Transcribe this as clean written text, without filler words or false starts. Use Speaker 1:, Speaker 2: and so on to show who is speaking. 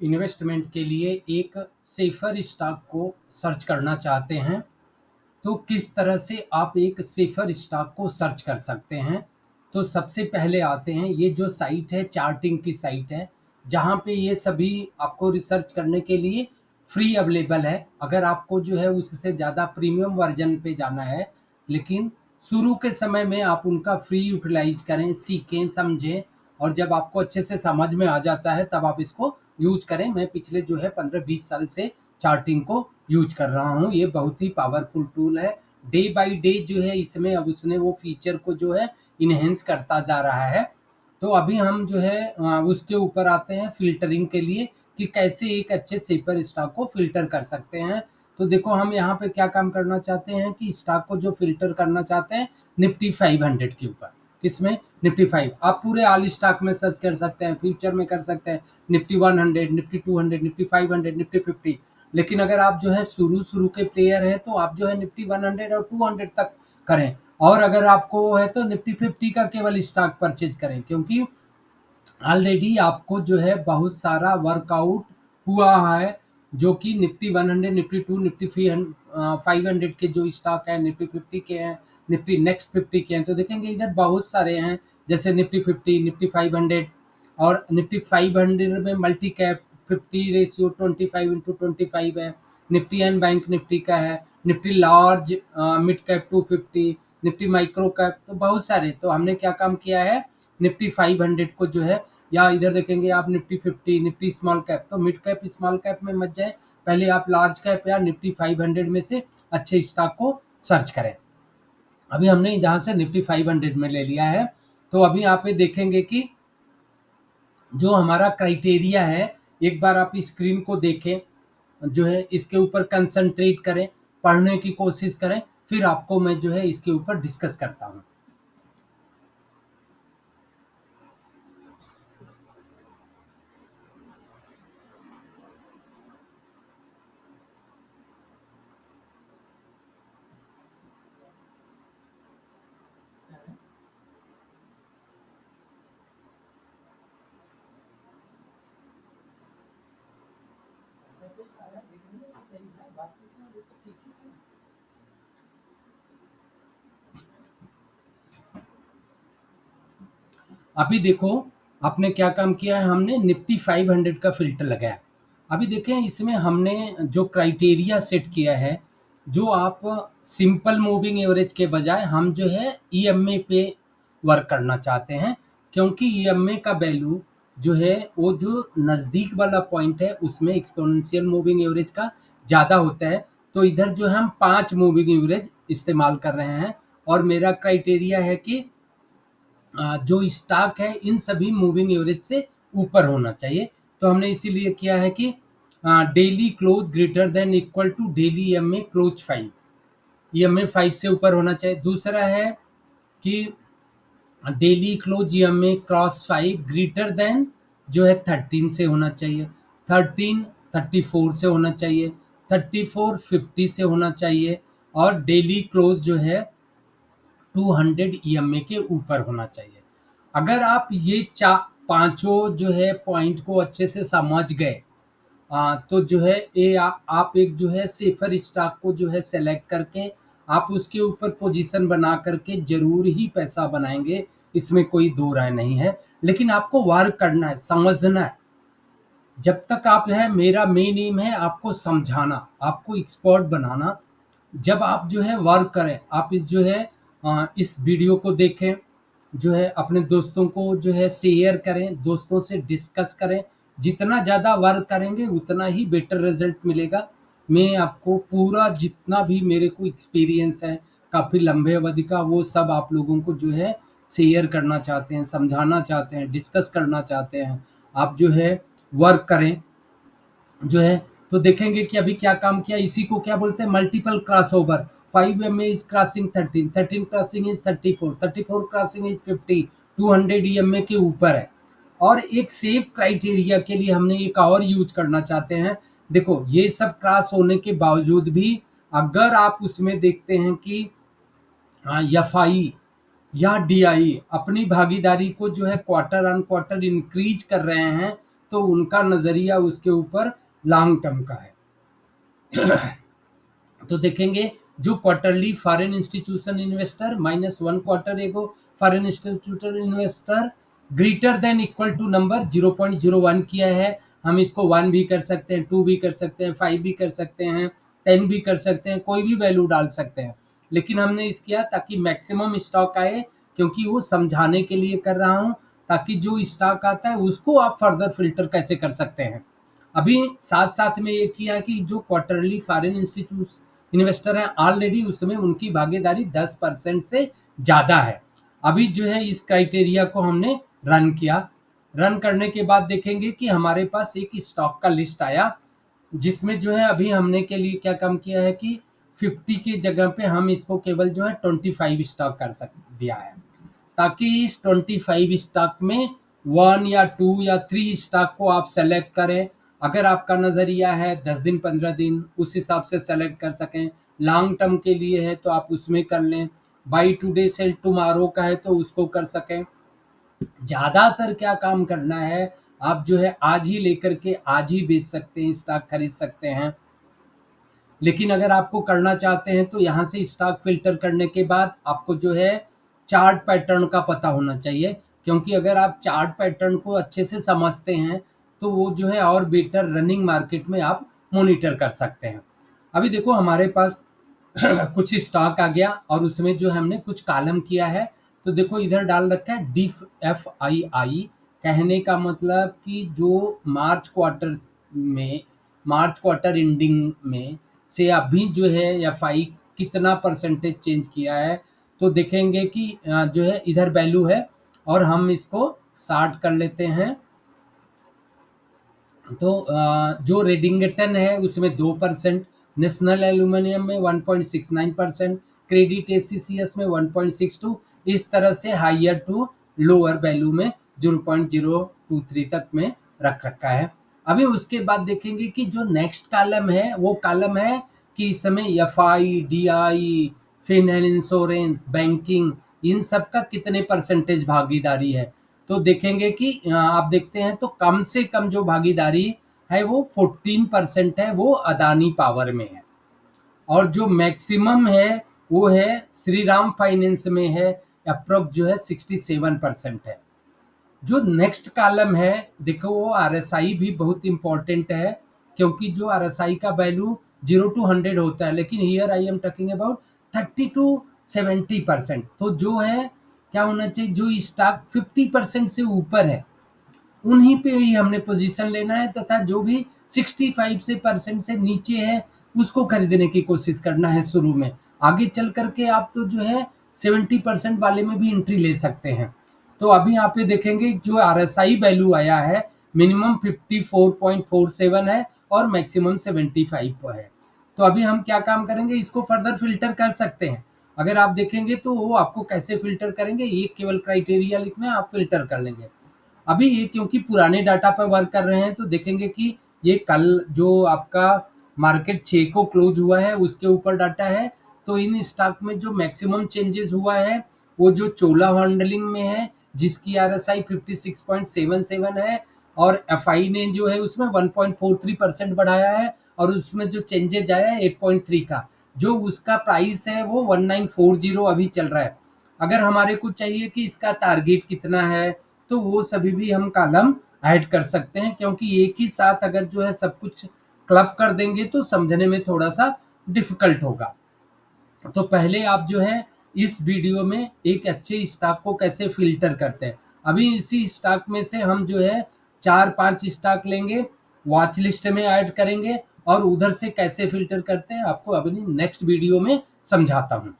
Speaker 1: Investment के लिए एक सेफर स्टॉक को सर्च करना चाहते हैं, तो किस तरह से आप एक सेफर स्टॉक को सर्च कर सकते हैं। तो सबसे पहले आते हैं, ये जो साइट है चार्टिंग की साइट है, जहाँ पे ये सभी आपको रिसर्च करने के लिए फ्री अवेलेबल है। अगर आपको जो है उससे ज़्यादा प्रीमियम वर्जन पे जाना है, लेकिन शुरू के समय में आप उनका फ्री यूटिलाइज करें, सीखें, समझें, और जब आपको अच्छे से समझ में आ जाता है तब आप इसको यूज करें। मैं पिछले जो है 15-20 साल से चार्टिंग को यूज कर रहा हूँ। ये बहुत ही पावरफुल टूल है। डे बाय डे जो है इसमें अब उसने वो फीचर को जो है इन्हेंस करता जा रहा है। तो अभी हम जो है उसके ऊपर आते हैं फिल्टरिंग के लिए, कि कैसे एक अच्छे सेपर स्टॉक को फिल्टर कर सकते हैं। तो देखो, हम यहाँ पे क्या काम करना चाहते हैं कि स्टॉक को जो फिल्टर करना चाहते हैं निफ्टी 500 के ऊपर। किसमें? निफ्टी 5। आप पूरे ऑल स्टॉक में सर्च कर सकते हैं, फ्यूचर में कर सकते हैं, निफ्टी 100, निफ्टी 200, निफ्टी 500, निफ्टी 50। लेकिन अगर आप जो है शुरू शुरू के प्लेयर हैं तो आप जो है निफ्टी 100 और 200 तक करें। और अगर आपको वो है तो निफ्टी 50 का केवल स्टॉक परचेज करें, क्योंकि ऑलरेडी आपको जो है बहुत सारा वर्कआउट हुआ है, जो कि निफ्टी 100, निफ्टी 2, निफ्टी 500 के जो स्टॉक है, निफ्टी 50 के हैं, निफ्टी नेक्स्ट 50 के हैं। तो देखेंगे इधर बहुत सारे हैं, जैसे निफ्टी 50, निफ्टी 500, और निफ्टी 500 में मल्टी कैप 50 रेशियो 25/25 है। निफ्टी एन बैंक निफ्टी का है, Nifty large mid cap 250, Nifty micro cap, तो बहुत सारे। तो हमने क्या काम किया है, निफ्टी 500 को जो है, या इधर देखेंगे आप निफ्टी 50, निफ्टी स्मॉल कैप, तो मिड कैप स्मॉल कैप में मत जाए, पहले आप लार्ज कैप या निफ्टी 500 में से अच्छे स्टॉक को सर्च करें। अभी हमने जहाँ से निफ्टी 500 में ले लिया है, तो अभी यहाँ पे देखेंगे कि जो हमारा क्राइटेरिया है, एक बार आप स्क्रीन को देखें, जो है इसके ऊपर कंसंट्रेट करें, पढ़ने की कोशिश करें, फिर आपको मैं जो है इसके ऊपर डिस्कस करता हूँ। अभी देखो, आपने क्या काम किया है, हमने निफ्टी 500 का फिल्टर लगाया। अभी देखें, इसमें हमने जो क्राइटेरिया सेट किया है, जो आप सिंपल मूविंग एवरेज के बजाय हम जो है ईएमए पे वर्क करना चाहते हैं, क्योंकि ईएमए का वैल्यू जो है वो जो नज़दीक वाला पॉइंट है उसमें एक्सपोनेंशियल मूविंग एवरेज का ज़्यादा होता है। तो इधर जो है हम 5 मूविंग एवरेज इस्तेमाल कर रहे हैं, और मेरा क्राइटेरिया है कि जो स्टॉक है इन सभी मूविंग एवरेज से ऊपर होना चाहिए। तो हमने इसीलिए किया है कि daily close greater than equal to daily EMA close 5, EMA 5 से ऊपर होना चाहिए। दूसरा है कि daily close EMA cross 5 greater than जो है 13 से होना चाहिए, 13 34 से होना चाहिए, 34 50 से होना चाहिए, और डेली क्लोज जो है 200 ईएमए के ऊपर होना चाहिए। अगर आप ये पांचों जो है पॉइंट को अच्छे से समझ गए, तो जो है आप एक जो है सेफर स्टॉक को जो है सेलेक्ट करके आप उसके ऊपर पोजीशन बना करके जरूर ही पैसा बनाएंगे, इसमें कोई दो राय नहीं है। लेकिन आपको वर्क करना है, समझना है। जब तक आप है, मेरा मेन एम है आपको समझाना, आपको एक्सपर्ट बनाना। जब आप जो है वर्क करें, आप इस जो है इस वीडियो को देखें, जो है अपने दोस्तों को जो है शेयर करें, दोस्तों से डिस्कस करें। जितना ज़्यादा वर्क करेंगे उतना ही बेटर रिजल्ट मिलेगा। मैं आपको पूरा जितना भी मेरे को एक्सपीरियंस है काफ़ी लंबे अवधि का, वो सब आप लोगों को जो है शेयर करना चाहते हैं, समझाना चाहते हैं, डिस्कस करना चाहते हैं। आप जो है वर्क करें, जो है। तो देखेंगे कि अभी क्या काम किया, इसी को क्या बोलते हैं, multiple crossover. 5 is crossing 13, 13 crossing is 34, 34 crossing is 50, 200 EMA के ऊपर है। और एक सेफ क्राइटेरिया के लिए हमने एक और यूज करना चाहते हैं। देखो, ये सब क्रॉस होने के बावजूद भी अगर आप उसमें देखते हैं कि एफआई या डीआई अपनी भागीदारी को जो है क्वार्टर ऑन क्वार्टर इंक्रीज कर रहे हैं, तो उनका नज़रिया उसके ऊपर लॉन्ग टर्म का है। तो देखेंगे जो quarterly foreign institution investor -1 quarter ago foreign institution investor greater than equal to number 0.01 किया है। हम इसको 1 भी कर सकते हैं, 2 भी कर सकते हैं, 5 भी कर सकते हैं, 10 भी कर सकते हैं, कोई भी वैल्यू डाल सकते हैं। लेकिन हमने इस किया ताकि मैक्सिमम स्टॉक आए, क्योंकि वो समझाने के लिए कर रहा हूँ, ताकि जो स्टॉक आता है उसको आप फर्दर फिल्टर कैसे कर सकते हैं। अभी साथ साथ में ये किया कि जो क्वार्टरली फॉरेन इंस्टीट्यूट इन्वेस्टर हैं ऑलरेडी उसमें उनकी भागीदारी 10% से ज़्यादा है। अभी जो है इस क्राइटेरिया को हमने रन किया। रन करने के बाद देखेंगे कि हमारे पास एक स्टॉक का लिस्ट आया, जिसमें जो है अभी हमने के लिए क्या काम किया है कि 50 की जगह पे हम इसको केवल जो है 25 स्टॉक कर सक दिया है, ताकि इस 25 स्टॉक में 1 या 2 या 3 स्टॉक को आप सेलेक्ट करें। अगर आपका नज़रिया है 10 दिन 15 दिन, उस हिसाब से सेलेक्ट कर सकें। लॉन्ग टर्म के लिए है तो आप उसमें कर लें। बाई टुडे सेल टुमारो का है तो उसको कर सकें। ज़्यादातर क्या काम करना है, आप जो है आज ही लेकर के आज ही बेच सकते हैं, स्टॉक खरीद सकते हैं। लेकिन अगर आपको करना चाहते हैं तो यहाँ से स्टॉक फिल्टर करने के बाद आपको जो है चार्ट पैटर्न का पता होना चाहिए, क्योंकि अगर आप चार्ट पैटर्न को अच्छे से समझते हैं तो वो जो है और बेटर रनिंग मार्केट में आप मॉनिटर कर सकते हैं। अभी देखो हमारे पास कुछ स्टॉक आ गया और उसमें जो हमने कुछ कॉलम किया है। तो देखो इधर डाल रखा है DFII, कहने का मतलब कि जो मार्च क्वार्टर एंडिंग में से अभी जो है एफआई कितना परसेंटेज चेंज किया है। तो देखेंगे कि जो है इधर वैल्यू है और हम इसको 60 कर लेते हैं। तो जो रेडिंगटन है उसमें 2%, नेशनल एल्यूमिनियम में 1.69%, क्रेडिट एसीसीएस में 1.62, इस तरह से हायर टू लोअर वैल्यू में 0.023 तक में रख रखा है। अभी उसके बाद देखेंगे कि जो नेक्स्ट कॉलम है वो कॉलम है कि इस समय FI, DI, fin and insurance, banking, इन सब का कितने परसेंटेज भागीदारी है। तो देखेंगे कि आप देखते हैं तो कम से कम जो भागीदारी है वो 14% है, वो अदानी पावर में है। और जो मैक्सिमम है वो है श्री राम फाइनेंस में है, अप्रोक्स जो है 67% है। जो नेक्स्ट कॉलम है देखो वो आरएसआई भी बहुत इंपॉर्टेंट है, क्योंकि जो आरएसआई का वैल्यू 0 to 100 होता है, लेकिन here I am talking about 30 to 70%। तो जो है क्या होना चाहिए, जो स्टॉक 50% से ऊपर है उन्हीं पे ही हमने पोजीशन लेना है, तथा जो भी 65 से परसेंट से नीचे है उसको खरीदने की कोशिश करना है शुरू में। आगे चल करके आप तो जो है 70% वाले में भी एंट्री ले सकते हैं। तो अभी यहाँ पे देखेंगे जो आरएसआई वैल्यू आया है मिनिमम 54.47 है और मैक्सिमम 75 है। तो अभी हम क्या काम करेंगे, इसको फर्दर फिल्टर कर सकते हैं। अगर आप देखेंगे तो वो आपको कैसे फिल्टर करेंगे, ये केवल क्राइटेरिया लिखना है, आप फिल्टर कर लेंगे। अभी ये क्योंकि पुराने डाटा पर वर्क कर रहे हैं तो देखेंगे कि ये कल जो आपका मार्केट 6 को क्लोज हुआ है उसके ऊपर डाटा है। तो इन स्टॉक में जो मैक्सिमम चेंजेस हुआ है वो जो चोला हैंडलिंग में है, जिसकी आरएसआई 56.77 है, और एफआई ने जो है उसमें 1.43% बढ़ाया है, और उसमें जो चेंजेज आया है 8.3 का, जो उसका प्राइस है वो 1940 अभी चल रहा है। अगर हमारे को चाहिए कि इसका टारगेट कितना है तो वो सभी भी हम कॉलम ऐड कर सकते हैं, क्योंकि एक ही साथ अगर जो है सब कुछ क्लब कर देंगे तो समझने में थोड़ा सा डिफिकल्ट होगा। तो पहले आप जो है इस वीडियो में एक अच्छे स्टॉक को कैसे फिल्टर करते हैं, अभी इसी स्टॉक में से हम जो है 4-5 स्टॉक लेंगे, वॉच लिस्ट में ऐड करेंगे और उधर से कैसे फिल्टर करते हैं आपको अपनी नेक्स्ट वीडियो में समझाता हूँ।